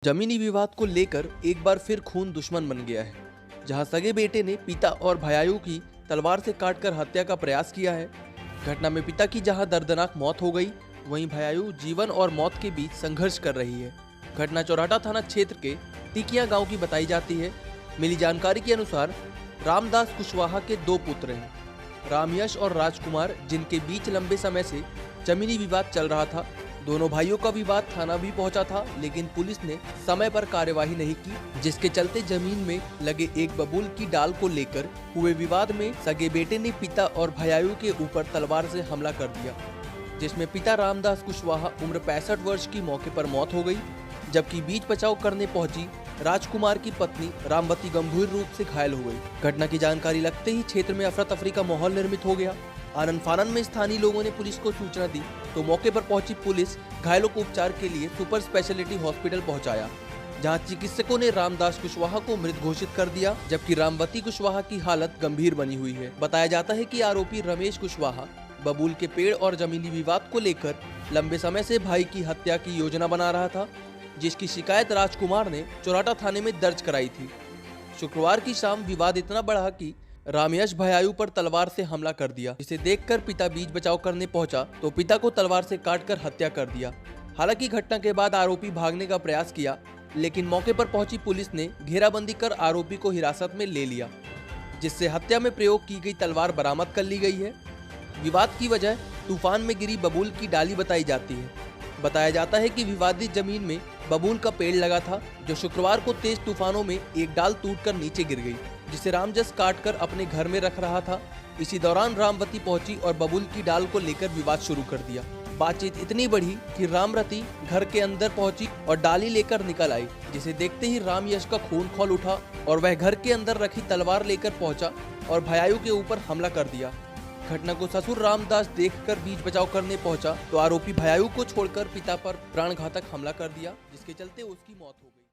जमीनी विवाद को लेकर एक बार फिर खून दुश्मन बन गया है। जहां सगे बेटे ने पिता और भाइयों की तलवार से काटकर हत्या का प्रयास किया है। घटना में पिता की जहां दर्दनाक मौत हो गई, वहीं भाइयों जीवन और मौत के बीच संघर्ष कर रही है। घटना चौराटा थाना क्षेत्र के टिकिया गांव की बताई जाती है। मिली जानकारी के अनुसार रामदास कुशवाहा के दो पुत्र हैं, रामयश और राजकुमार, जिनके बीच लंबे समय से जमीनी विवाद चल रहा था। दोनों भाइयों का विवाद थाना भी पहुंचा था, लेकिन पुलिस ने समय पर कार्यवाही नहीं की, जिसके चलते जमीन में लगे एक बबूल की डाल को लेकर हुए विवाद में सगे बेटे ने पिता और भाइयों के ऊपर तलवार से हमला कर दिया, जिसमें पिता रामदास कुशवाहा उम्र 65 वर्ष की मौके पर मौत हो गई, जबकि बीच बचाव करने पहुंची राजकुमार की पत्नी रामवती गंभीर रूप से घायल हो गई। घटना की जानकारी लगते ही क्षेत्र में अफरा तफरी का माहौल निर्मित हो गया। आनन फानन में स्थानीय लोगों ने पुलिस को सूचना दी तो मौके पर पहुंची पुलिस घायलों को उपचार के लिए सुपर स्पेशलिटी हॉस्पिटल पहुंचाया, जहां चिकित्सकों ने रामदास कुशवाहा को मृत घोषित कर दिया, जबकि रामवती कुशवाहा की हालत गंभीर बनी हुई है। बताया जाता है कि आरोपी रमेश कुशवाहा बबूल के पेड़ और जमीनी विवाद को लेकर लंबे समय से भाई की हत्या की योजना बना रहा था, जिसकी शिकायत राजकुमार ने चौराटा थाने में दर्ज कराई थी। शुक्रवार की शाम विवाद इतना बढ़ा कि रामयश भाइयों पर तलवार से हमला कर दिया, जिसे देखकर पिता बीच बचाव करने पहुंचा तो पिता को तलवार से काटकर हत्या कर दिया। हालांकि घटना के बाद आरोपी भागने का प्रयास किया, लेकिन मौके पर पहुंची पुलिस ने घेराबंदी कर आरोपी को हिरासत में ले लिया, जिससे हत्या में प्रयोग की गई तलवार बरामद कर ली गई है। विवाद की वजह तूफान में गिरी बबूल की डाली बताई जाती है। बताया जाता है कि विवादित जमीन में बबूल का पेड़ लगा था, जो शुक्रवार को तेज तूफानों में एक डाल टूटकर नीचे गिर गई, जिसे रामजस काटकर अपने घर में रख रहा था। इसी दौरान रामवती पहुंची और बबूल की डाल को लेकर विवाद शुरू कर दिया। बातचीत इतनी बढ़ी कि रामवती घर के अंदर पहुंची और डाली लेकर निकल आई, जिसे देखते ही रामयश का खून खौल उठा और वह घर के अंदर रखी तलवार लेकर पहुंचा और भाइयों के ऊपर हमला कर दिया। घटना को ससुर रामदास देखकर बीच बचाव करने पहुंचा तो आरोपी भाइयों को छोड़कर पिता पर प्राणघातक हमला कर दिया, जिसके चलते उसकी मौत हो गई।